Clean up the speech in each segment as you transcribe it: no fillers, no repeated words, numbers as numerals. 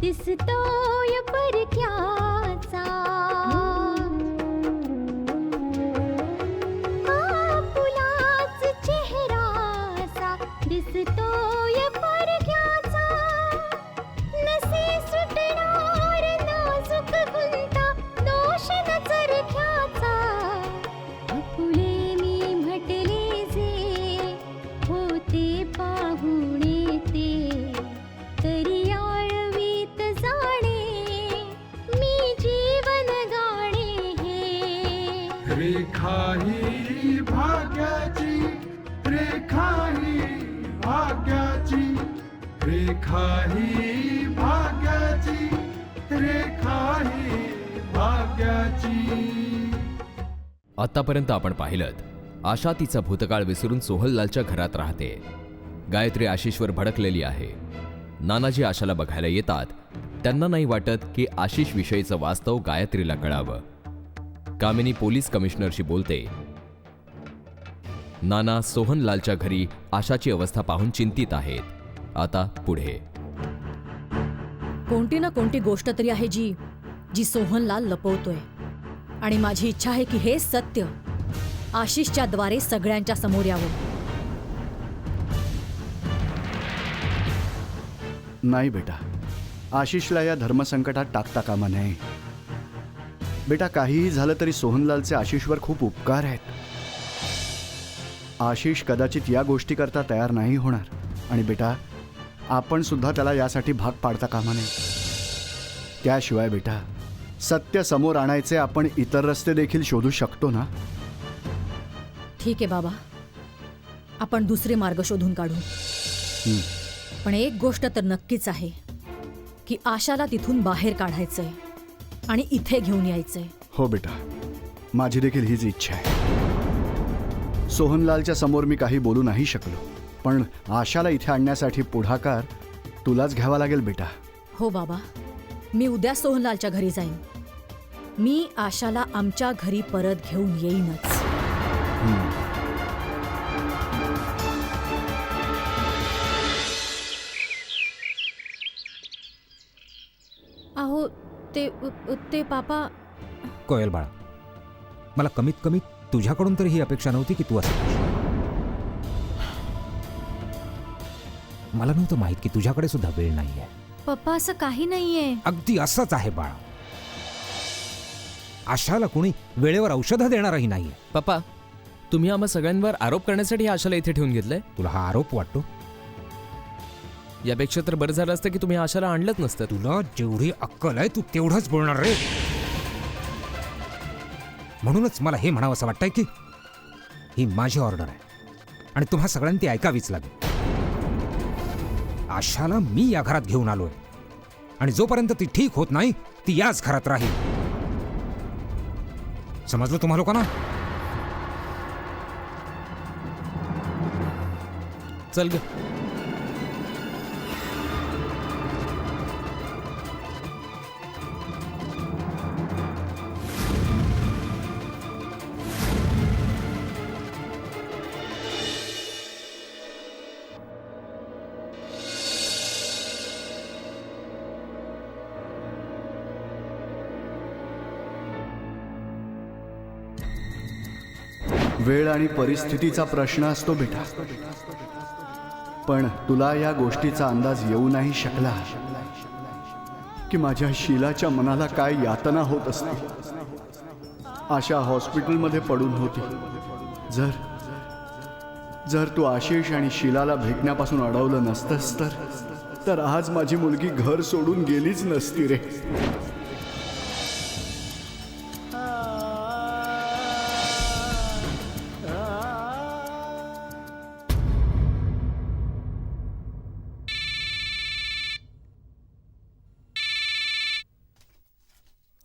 दिसतोय परक्याचा, फुलाच चेहरासा दिसतोय परक्याचा, नसे सुटणार नाजूक गुंता दोष न चरख्याचा, फुले मी म्हटले जे होते पाहुणे ते, तरी रेखा ही भाग्याची, रेखा ही भाग्याची, रेखा ही भाग्याची, रेखा ही भाग्याची. आतापर्यंत आपण पाहिलं आशा तिचा भूतकाळ विसरून सोहनलालच्या घरात राहते. गायत्री आशिषवर भडकलेली आहे. नानाजी आशाला बघायला येतात. त्यांना नाही वाटत की आशिष विषयीचं वास्तव गायत्रीला कळावं. कामिनी पोलीस कमिशनरशी बोलते. नाना सोहनलालच्या घरी आशाची अवस्था पाहून चिंतित आहेत. आता पुढे कोणती ना कोणती गोष्ट तरी आहे जी सोहनलाल लपवतोय, आणि माझी इच्छा आहे की हे सत्य आशिषच्या द्वारे सगळ्यांच्या समोर यावं. नाही बेटा, आशिषला या धर्मसंकटात टाकता कामा नये. बेटा, काहीही झालं तरी सोहनलालचे आशिषवर खूप उपकार आहेत. आशिष कदाचित या गोष्टी करता तयार नाही होणार, आणि बेटा आपण सुद्धा त्याला यासाठी भाग पाडता कामा नये. त्याशिवाय बेटा, सत्य समोर आणायचे आपण इतर रस्ते देखील शोधू शकतो ना. ठीक आहे बाबा, आपण दुसरे मार्ग शोधून काढू. पण एक गोष्ट तर नक्कीच आहे की आशाला तिथून बाहेर काढायचंय आणि इथे घेऊन यायचंय. हो बेटा, माझी देखील हीच इच्छा आहे. सोहनलालच्या समोर मी काही बोलू नाही शकलो, पण आशाला इथे आणण्यासाठी पुढाकार तुलाच घ्यावा लागेल बेटा. हो बाबा, मी उद्या सोहनलालच्या घरी जाईन. मी आशाला आमच्या घरी परत घेऊन येईनच. अहो ते पापा. कोयल बाळा, मला कमीत कमी तुझ्याकडून तरी ही अपेक्षा नव्हती की तू असं करशील. मला नव्हतं माहित की तुझ्याकडे सुद्धा वेळ नाहीये. पप्पा, असं काही नाहीये. अगदी असंच आहे बाळा. आशाला कोणी वेळेवर औषधं देणारही नाहीये. पप्पा, तुम्ही आम्हा सगळ्यांवर आरोप करण्यासाठी आशाला इथे ठेवून घेतलंय. तुला हा आरोप वाटतो? यापेक्षा तर बरं झालं असतं की तुम्ही आशाला आणलंच नसतं. तुला जेवढी अक्कल आहे तू तेवढंच बोलणार रे. म्हणूनच मला हे म्हणावंसं वाटतंय की ही माझी ऑर्डर आहे आणि तुम्हा सगळ्यांनी ती ऐकावीच लागेल. आशाला मी या घरात घेऊन आलोय, आणि जोपर्यंत ती ठीक होत नाही ती याच घरात राहील. समजलं तुम्हा लोकांना? चल ग. वेळ आणि परिस्थितीचा प्रश्न असतो बेटा, पण तुला या गोष्टीचा अंदाज येऊ नाही शकला. की माझ्या शीलाच्या मनाला काय यातना होत असतील. आशा हॉस्पिटलमध्ये पडून होती. जर तू आशिष आणि शीलाला भेटण्यापासून अडवलं नसतंस तर आज माझी मुलगी घर सोडून गेलीच नसती रे.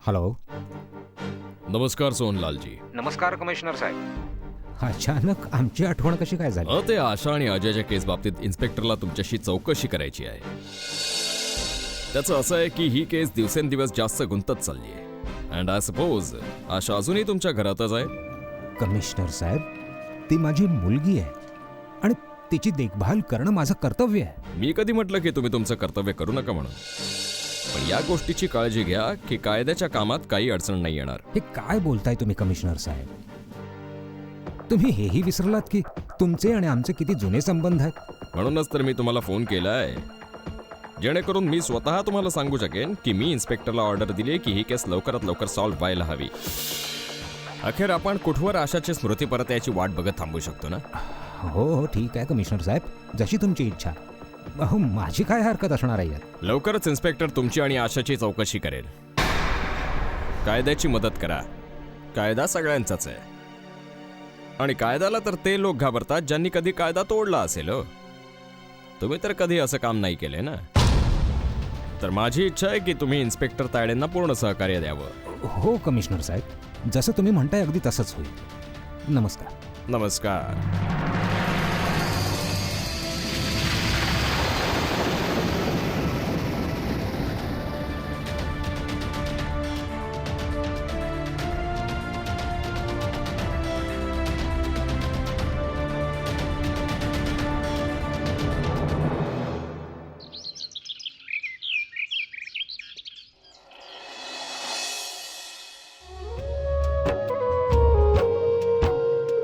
हॅलो. नमस्कार सोहनलालजी. नमस्कार कमिशनर साहेब. अचानक आमची आठवण कशी काय झाली? ते आशा आणि अजयच्या केस बाबतीत इन्स्पेक्टरला तुमच्याशी चौकशी करायची आहे. त्याचं असं आहे की ही केस दिवसेंदिवस जास्त गुंतत चालली आहे. अँड आय सपोज आशा अजूनही तुमच्या घरातच आहे. कमिशनर साहेब, ती माझी मुलगी आहे आणि तिची देखभाल करणं माझं कर्तव्य आहे. मी कधी म्हटलं की तुम्ही तुमचं कर्तव्य करू नका म्हणून. पण या गोष्टीची काळजी घ्या की कायद्याच्या कामात काही अडचण नाही येणार. हे काय बोलताय तुम्ही कमिशनर साहेब? तुम्ही हेही विसरलात की तुमचे आणि आमचे किती जुने संबंध आहेत. म्हणूनच तर मी तुम्हाला फोन केलाय, जेणेकरून मी स्वतः तुम्हाला सांगू शकेन की मी इन्स्पेक्टरला ऑर्डर दिली की ही केस लवकरात लवकर सॉल्व्ह व्हायला हवी. अखेर आपण कुठवर आशाची स्मृती परत याची वाट बघत थांबू शकतो ना? हो ठीक आहे कमिशनर साहेब, जशी तुमची इच्छा. अहो, माझी काय हरकत असणार आहे यात? लवकरच इन्स्पेक्टर तुमची आणि आशाची चौकशी करेल. कायद्याची मदत करा. कायदा सगळ्यांचाच आहे आणि कायद्याला तर ते लोक घाबरतात ज्यांनी कधी कायदा तोडला असेल. तुम्ही तर कधी असं काम नाही केलंय ना. तर माझी इच्छा आहे की तुम्ही इन्स्पेक्टर तायडेंना पूर्ण सहकार्य द्यावं. हो कमिशनर साहेब, जसं तुम्ही म्हणताय अगदी तसंच होईल. नमस्कार. नमस्कार.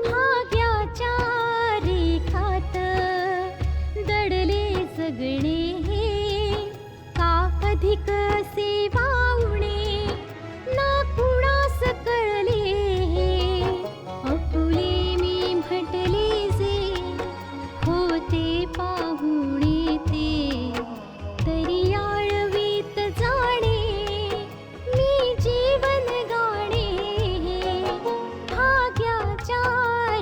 भाग्याच्या रेखात दडले जगणे हे का अधिक सेवा उणे ना कुणास कळले हे अपुले मी म्हटले जे होते पाहुणे ते तरी आळवीत जाणे मी जीवन गाणे भाग्याच्या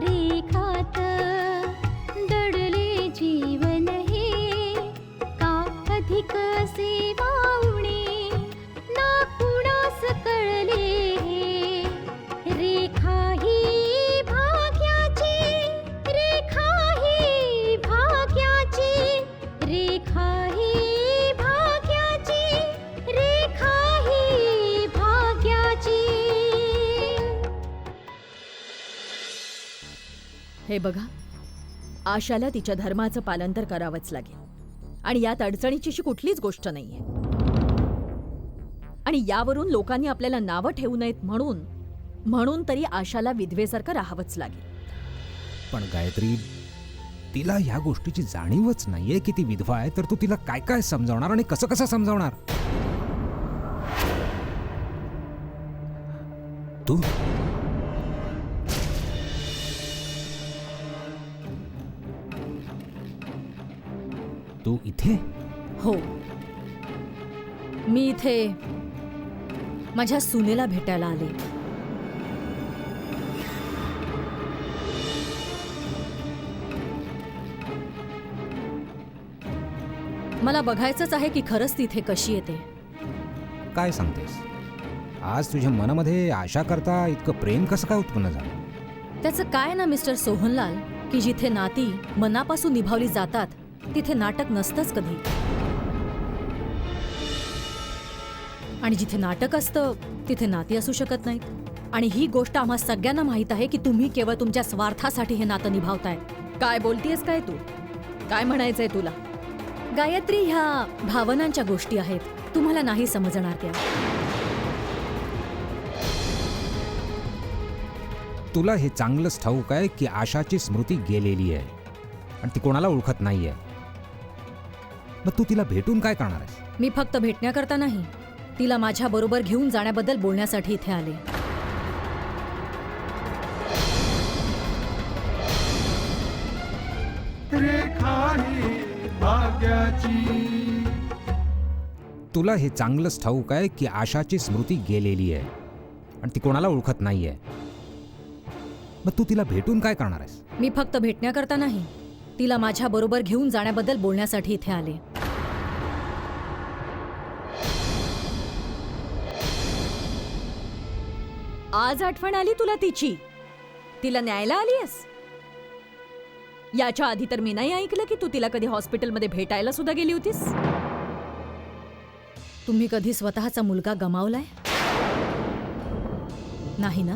रेखात दडले जीवन हे का अधिक सेवा उणे ना कुणास कळले हे रेखा ही भाग्याची रेखा ही भाग्याची रेखा ही भाग्याची रेखा ही भाग्याची. हे बघा, आशाला तिच्या धर्माचं पालन तर करावंच लागेल आणि यात अडचणीची अशी कुठलीच गोष्ट नाहीये. आणि यावरून लोकांनी आपल्याला नावं ठेवू नयेत म्हणून तरी आशाला विधवेसारखं राहावंच लागेल. पण गायत्री, तिला ह्या गोष्टीची जाणीवच नाहीये की ती विधवा आहे, तर तू तिला काय काय समजावणार आणि कसं कसं समजावणार? तू इथे? हो, मी इथे माझ्या सुनेला भेटायला आले. मला बघायचंच आहे की खरंच ती इथे कशी येते. काय सांगतेस? आज तुझ्या मनामध्ये आशा करता इतकं प्रेम कसं काय उत्पन्न झालं? त्याचं काय ना मिस्टर सोहनलाल, की जिथे नाती मनापासून निभावली जातात तिथे नाटक नसतंच कधी. आणि जिथे नाटक असतं तिथे नाती असू शकत नाहीत. आणि ही गोष्ट आम्हा सगळ्यांना माहीत आहे की तुम्ही केवळ तुमच्या स्वार्थासाठी हे नातं निभावताय. काय बोलतेस काय तू? काय म्हणायचंय तुला? गायत्री, ह्या भावनांच्या गोष्टी आहेत, तुम्हाला नाही समजणार त्या. तुला हे चांगलंच ठाऊक आहे की आशाची स्मृती गेलेली आहे आणि ती कोणाला ओळखत नाहीये. मग तू तिला भेटून काय करणार आहेस? मी फक्त भेटण्याकरता नाही, तिला माझ्या बरोबर घेऊन जाण्याबद्दल बोलण्यासाठी इथे आले. रेखा ही भाग्याची. तुला हे चांगलंच ठाऊक आहे की आशाची स्मृती गेलेली आहे आणि ती कोणाला ओळखत नाहीये. मग तू तिला भेटून काय करणार आहेस? मी फक्त भेटण्याकरता नाही, तिला माझ्या बरोबर घेऊन जाण्याबद्दल बोलण्यासाठी इथे आले. आज आठवण आली तुला तिची? तिला न्यायला आलीयस? याच्या आधी तर मी नाही ऐकलं की तू तिला कधी हॉस्पिटलमध्ये भेटायला सुद्धा गेली होतीस. तुम्ही कधी स्वतःचा मुलगा गमावलाय? नाही ना?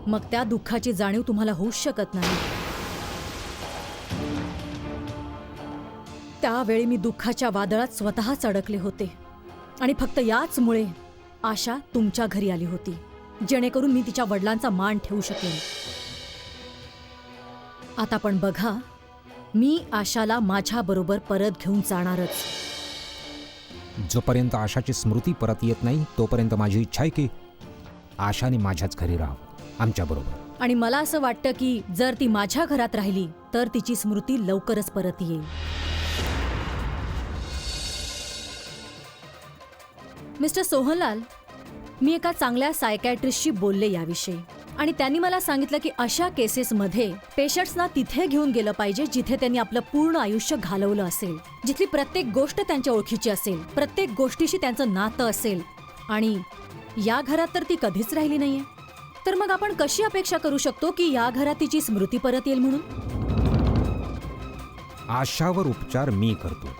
मग त्या दुःखाची जाणीव तुम्हाला होऊच शकत नाही. त्यावेळी मी दुःखाच्या वादळात स्वतःच अडकले होते आणि फक्त याचमुळे आशा तुमच्या घरी आली होती, जेणेकरून मी तिच्या वडिलांचा मान ठेवू शकेन. आता पण बघा, मी आशाला माझ्या बरोबर परत घेऊन जाणारच. जोपर्यंत आशाची स्मृती परत येत नाही तोपर्यंत माझी इच्छा आहे की आशाने माझ्याच घरी राहावं, आमच्या बरोबर. आणि मला असं वाटतं की जर ती माझ्या घरात राहिली तर तिची स्मृती लवकरच परत येईल. मिस्टर सोहनलाल, मी एका चांगल्या सायकॅट्रिस्टशी बोलले याविषयी आणि त्यांनी मला सांगितलं की अशा केसेसमध्ये पेशंट्सना तिथे घेऊन गेलं पाहिजे जिथे त्यांनी आपलं पूर्ण आयुष्य घालवलं असेल, जिथली प्रत्येक गोष्ट त्यांच्या ओळखीची असेल, प्रत्येक गोष्टीशी त्यांचं नातं असेल. आणि या घरात तर ती कधीच राहिली नाहीये. तर मग आपण कशी अपेक्षा करू शकतो की या घरात तिची स्मृती परत येईल म्हणून? आशावर उपचार मी करतो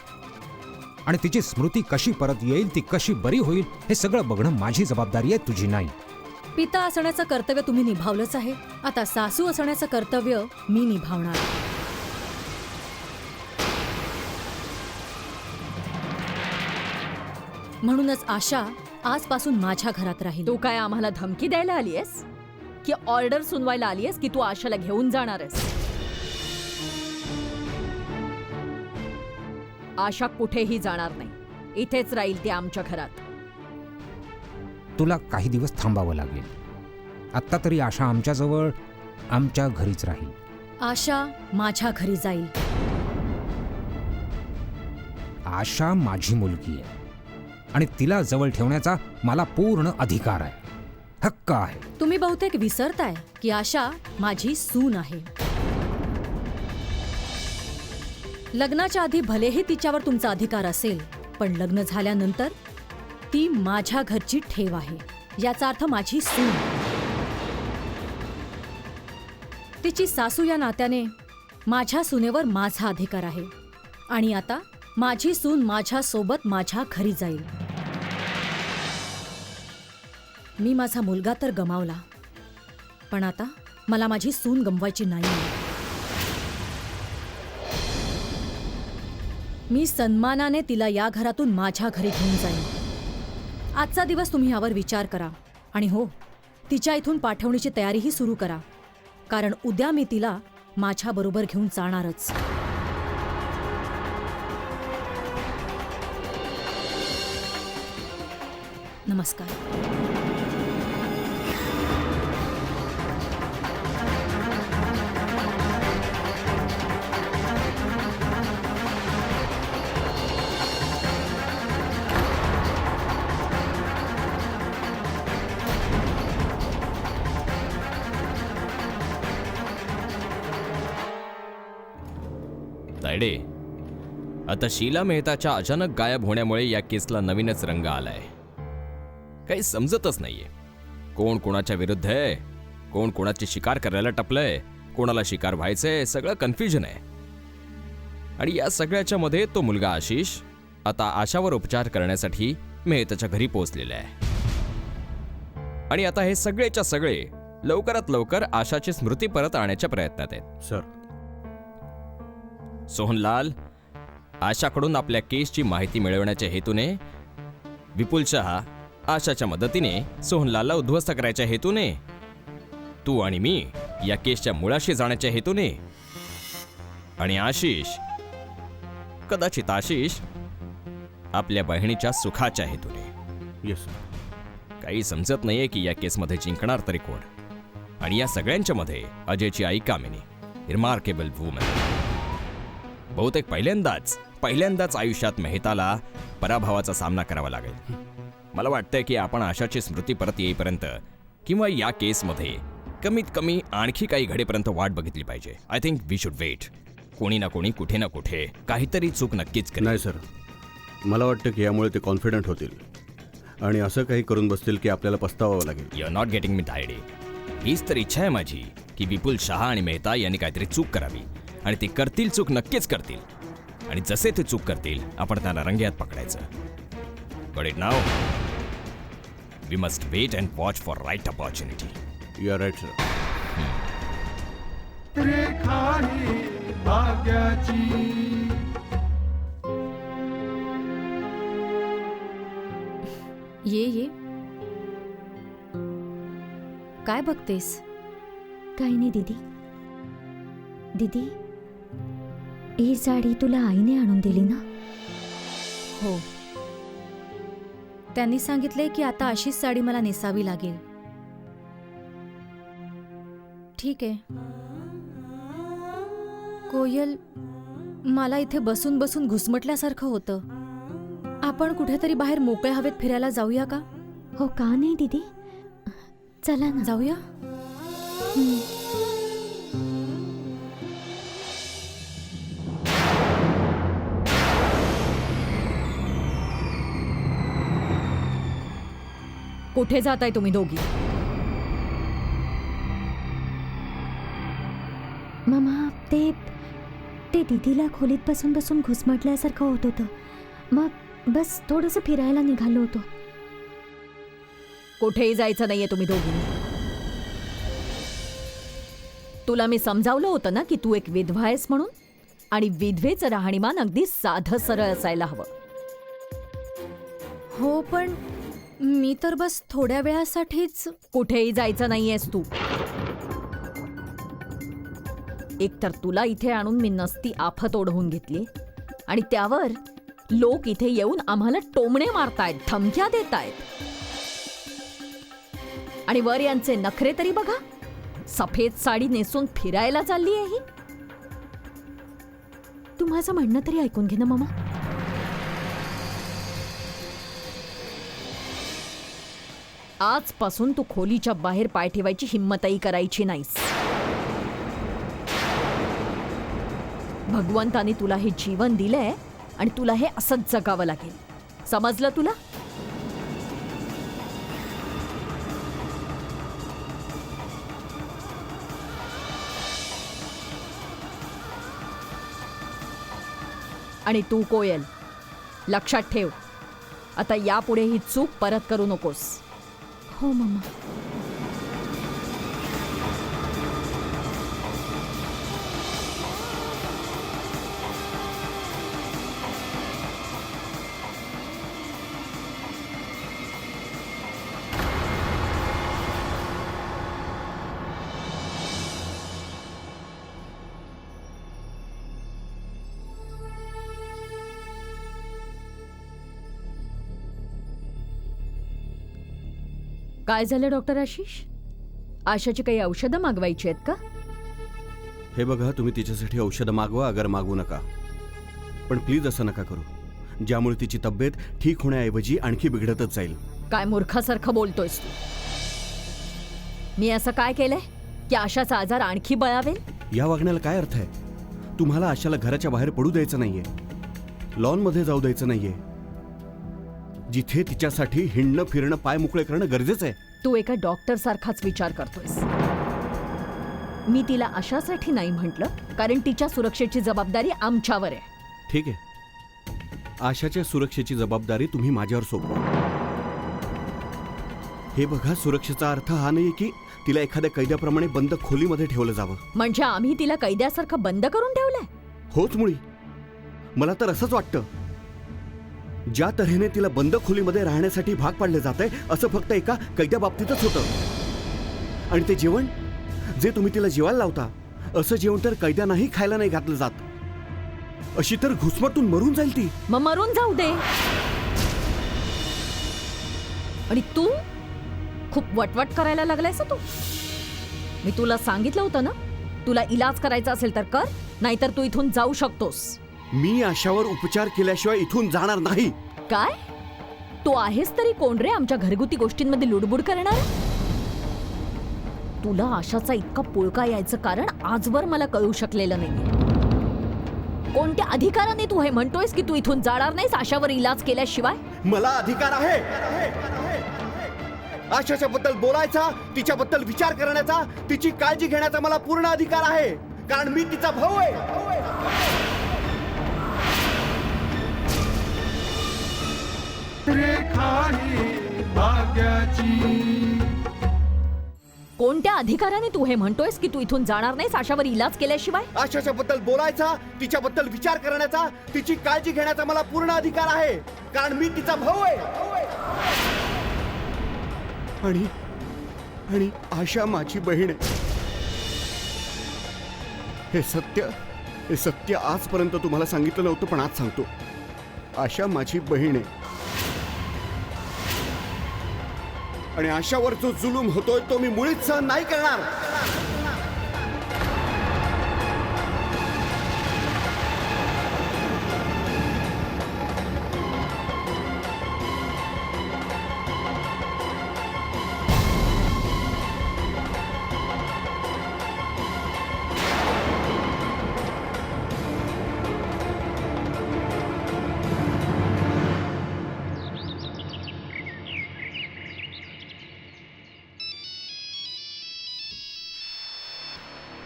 आणि तिची स्मृती कशी परत येईल, ती कशी बरी होईल, हे सगळं बघणं माझी जबाबदारी आहे, तुझी नाही. पिता असण्याचं कर्तव्य तुम्ही निभावलंच आहे, आता सासू असण्याचं कर्तव्य मी निभावणार. म्हणूनच आशा आजपासून माझ्या घरात राहील. तू काय आम्हाला धमकी द्यायला आलीयस की ऑर्डर सुनवायला आलीयस की तू आशाला घेऊन जाणार आहेस? आशा कुठेही जाणार नाही, इथेच राहील ती आमच्या घरात. तुला काही दिवस थांबावं लागेल. आत्ता तरी आशा आमच्याजवळ, आमच्या घरीच राहील. आशा माझ्या घरी जाईल. आशा माझी मुलगी आहे आणि तिला जवळ ठेवण्याचा मला पूर्ण अधिकार आहे, हक्क आहे. तुम्ही बहुतेक विसरताय की आशा माझी सून आहे. लग्नाच्या आधी भलेही तिच्यावर तुमचा अधिकार असेल, पण लग्न झाल्यानंतर ती माझ्या घरची ठेव आहे. याचा अर्थ माझी सून. तिची सासू या नात्याने माझ्या सुनेवर माझा अधिकार आहे. आणि आता माझी सून माझ्या सोबत माझ्या घरी जाईल. मी माझा मुलगा तर गमावला, पण आता मला माझी सून गमवायची नाही. मी सन्मानाने तिला या घरातून माझ्या घरी घेऊन जाईन. आजचा दिवस तुम्ही यावर विचार करा आणि हो, तिच्या इथून पाठवणीची तयारीही सुरू करा, कारण उद्या मी तिला माझ्या बरोबर घेऊन जाणारच. नमस्कार. तायडे, आता शीला मेहताच्या अचानक गायब होण्यामुळे या केसला नवीनच रंग आलाय. काही समजतच नाहीये, कोण कोणाच्या विरुद्ध आहे, कोण कोणाची शिकार करायला टपलंय, कोणाला शिकार व्हायचंय, सगळं कन्फ्युजन आहे. आणि या सगळ्याच्या मध्ये तो मुलगा आशिष आता आशावर उपचार करण्यासाठी मेहताच्या घरी पोहोचलेला आहे. आणि आता हे सगळेच्या सगळे लवकरात लवकर आशाची स्मृती परत आणण्याच्या प्रयत्नात आहेत. सर, सोहनलाल, आशाकडून आपल्या केसची माहिती मिळवण्याच्या हेतूने विपुल शहा आशाच्या मदतीने सोहनलालला उद्ध्वस्त करायच्या हेतूने, तू आणि मी या केसच्या मुळाशी जाण्याच्या हेतूने, आणि आशिष, कदाचित आशिष आपल्या बहिणीच्या सुखाच्या हेतूने. येस. काही समजत नाहीये की या केसमध्ये जिंकणार तरी कोण. आणि या सगळ्यांच्या मध्ये अजयची आई कामिनी, रिमार्केबल वुमन. बहुतेक पहिल्यांदाच आयुष्यात मेहताला पराभवाचा सामना करावा लागेल. मला वाटतंय की आपण आशाची स्मृती परत येईपर्यंत किंवा या केसमध्ये कमीत कमी आणखी काही घडीपर्यंत वाट बघितली पाहिजे. I think we should wait. कोणी ना कोणी कुठे ना कुठे काहीतरी चूक नक्कीच करेल. नाही सर, मला वाटतं की यामुळे ते कॉन्फिडंट होतील आणि असं काही करून बसतील की आपल्याला पस्तावावं लागेल. You are not getting me ID. हीच तर इच्छा आहे माझी की विपुल शहा आणि मेहता यांनी काहीतरी चूक करावी आणि ते करतील, चूक नक्कीच करतील. आणि जसे ते चूक करतील आपण त्यांना रंगेहात पकडायचं. But it now we must wait and watch for right opportunity. You are right sir. रेखा ही भाग्याची. ये काय बघतेस? काही नाही दीदी. दीदी, ही साडी तुला आईने आणून दिली ना? हो, त्यांनी सांगितले की आता अशीच साडी मला नेसावी लागेल. ठीक आहे. कोयल, मला इथे बसून बसून घुसमटल्यासारखं होतं. आपण कुठेतरी बाहेर मोकळ्या हवेत फिरायला जाऊया का? हो, का नाही दीदी? चला ना. जाऊया. कुठे जाताय तुम्ही दोघी? मामा, ते दीदीला खोलीत बसून बसून घुसमटल्यासारखं होत होतं. मग बस थोडंसं फिरायला निघालो होतो. कुठेही जायचं नाहीये तुम्ही दोघींनी. तुला मी समजावलं होतं ना की तू एक विधवा आहेस म्हणून, आणि विधवेचं राहणीमान अगदी साधं सरळ असायला हवं. हो, पण मी तर बस थोड्या वेळासाठीच. कुठेही जायचं नाहीयेस तू. एकतर तुला इथे आणून मी नसती आफत ओढवून घेतली, आणि त्यावर लोक इथे येऊन आम्हाला टोमणे मारतायत, धमक्या देतायत. आणि वर यांचे नखरे तरी बघा. सफेद साडी नेसून फिरायला चालली आहे ही. तू माझं म्हणणं तरी ऐकून घे ना मामा. आजपासून तू खोलीच्या बाहेर पाय ठेवायची हिम्मतही करायची नाहीस. भगवंताने तुला हे जीवन दिलंय आणि तुला हे असंच जगावं लागेल. समजलं तुला? आणि तू कोयल, लक्षात ठेव, आता यापुढे ही चूक परत करू नकोस. हो मम्मा. काय झालं डॉक्टर आशिष? आशाची काही औषधं मागवायची आहेत का? हे बघा, तुम्ही तिच्यासाठी औषधं मागवा अगर मागवू नका, पण प्लीज असं नका करू ज्यामुळे तिची तब्येत ठीक होण्याऐवजी आणखी बिघडतच जाईल. काय मूर्खासारखं बोलतोयस तू? मी असं काय केलंय की आशाचा आजार आणखी बळावेल? या वागण्याला काय अर्थ आहे? तुम्हाला आशाला घराच्या बाहेर पडू द्यायचं नाहीये, लॉनमध्ये जाऊ द्यायचं नाहीये, जिथे तिच्यासाठी हिंडणं फिरणं पाय मोकळे करणं गरजेचं आहे. तू एका डॉक्टर सारखाच विचार करतोयस. मी तिला अशासाठी नाही म्हटलं कारण तिच्या सुरक्षेची जबाबदारी आमच्यावर आहे. ठीक आहे, आशाच्या सुरक्षेची जबाबदारी तुम्ही माझ्यावर सोपवा. हे बघा, सुरक्षेचा अर्थ हा नाही की तिला एखाद्या कैद्याप्रमाणे बंद खोलीमध्ये ठेवलं जावं. म्हणजे आम्ही तिला कैद्यासारखं बंद करून ठेवलंय? होच मुळी, मला तर असंच वाटतं. ज्या तऱ्हेने तिला बंद खोलीमध्ये राहण्यासाठी भाग पाडले जाते असं फक्त एका कैद्या बाबतीतच होतं. आणि ते जेवण जे तुम्ही तिला जेवायला लावता, असं जेवण तर कैद्यांनाही खायला नाही घातलं जात. अशी तर घुसमटून मरून जाईल ती. मग मरून जाऊ दे. आणि तू खूप वटवट करायला लागलायस तू. मी तुला सांगितलं होतं ना, तुला इलाज करायचा असेल तर कर, नाहीतर तू इथून जाऊ शकतोस. मी आशावर उपचार केल्याशिवाय इथून जाणार नाही. काय? तू आहेस तरी कोण रे आमच्या घरगुती गोष्टींमध्ये लुडबुड करणार? तुला आशाचा इतका पुळका यायचं कारण आजवर मला कळू शकलेलं नाहीये. कोणत्या अधिकाराने तू हे म्हणतोयस की तू इथून जाणार नाहीस आशावर इलाज केल्याशिवाय? मला अधिकार आहे आशाच्या बद्दल बोलायचा, तिच्याबद्दल विचार करण्याचा, तिची काळजी घेण्याचा मला पूर्ण अधिकार आहे, कारण मी तिचा भाऊ आहे. रेखाही भाग्याची कोणत्या अधिकाराने तू हे म्हणतोयस की तू इथून जाणार नाहीस आशावर इलाज केल्याशिवाय? आशाच्या बद्दल बोलायचा, तिच्याबद्दल विचार करण्याचा, तिची काळजी घेण्याचा मला पूर्ण अधिकार आहे, कारण मी तिचा भाऊ आहे. आणि आशा माझी बहीण आहे. हे सत्य आजपर्यंत तुम्हाला सांगितलं नव्हतं, पण आज सांगतो. आशा माझी बहीण आहे. आणि आशावर जो जुलूम होतोय तो मी मुळीच सहन नाही करणार.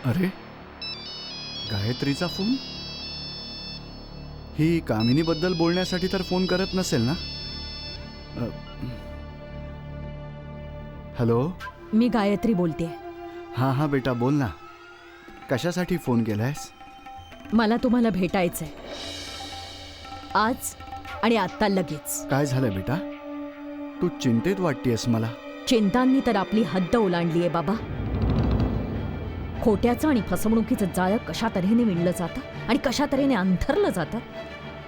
अरे, गायत्रीचा फोन? ही कामिनीबद्दल बोलण्यासाठी तर फोन करत नसेल ना? हॅलो. मी गायत्री बोलतेय. हां बेटा, बोल ना. कशासाठी फोन केलायस? मला तुम्हाला भेटायचंय आज आणि आता लगेच. काय झालं बेटा? तू चिंतेत वाटतेस मला. चिंतांनी तर आपली हद्द ओलांडलीये बाबा. खोट्याचं आणि फसवणुकीचं जाळं कशा तऱ्हेने विणलं जातं आणि कशा तऱ्हेने अंथरलं जातं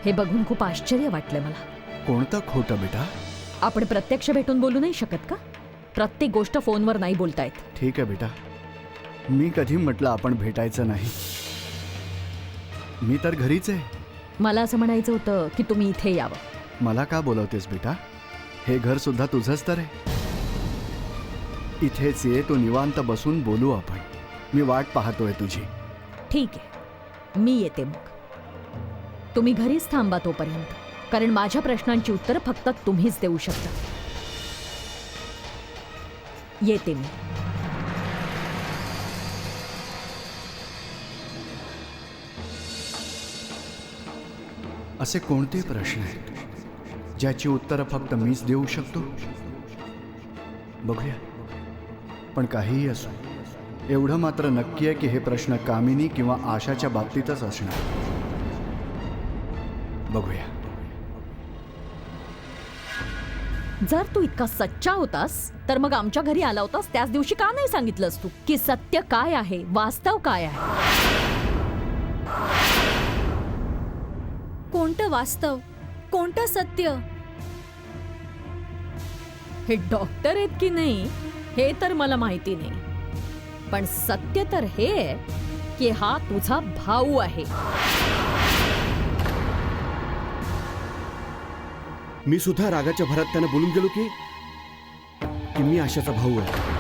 हे बघून खूप आश्चर्य वाटलं मला. कोणतं खोटं बेटा? आपण प्रत्यक्ष भेटून बोलू नाही शकत का? प्रत्येक गोष्ट फोनवर नाही बोलता येत. ठीक आहे बेटा, मी कधी म्हटलं आपण भेटायचं नाही. मी तर घरीच आहे. मला असं म्हणायचं होतं की तुम्ही इथे यावं. मला का बोलवतेस बेटा? हे घर सुद्धा तुझंच तर आहे. इथेच ये, तू निवांत बसून बोलू आपण. मी वाट पाहतोय तुझी. ठीक आहे, मी येते मग. तुम्ही घरीच थांबा तोपर्यंत, कारण माझ्या प्रश्नांची उत्तरं फक्त तुम्हीच देऊ शकता. येते मी. असे कोणते प्रश्न आहेत ज्याची उत्तरं फक्त मीच देऊ शकतो? बघूया. पण काहीही असो, एवढं मात्र नक्की आहे की हे प्रश्न कामिनी किंवा आशाच्या बाबतीतच असणार. बघूया. जर तू इतका सच्चा होतास तर मग आमच्या घरी आला होतास त्याच दिवशी का नाही सांगितलंस तू की सत्य काय आहे, वास्तव काय आहे? कोणतं वास्तव, कोणतं सत्य? हे डॉक्टर आहेत की नाही हे तर मला माहिती नाही, पण सत्य तर हे आहे की हा तुझा भाऊ आहे. मी सुद्धा रागाच्या भरात त्यानं बोलून गेलो की मी आशाचा भाऊ आहे.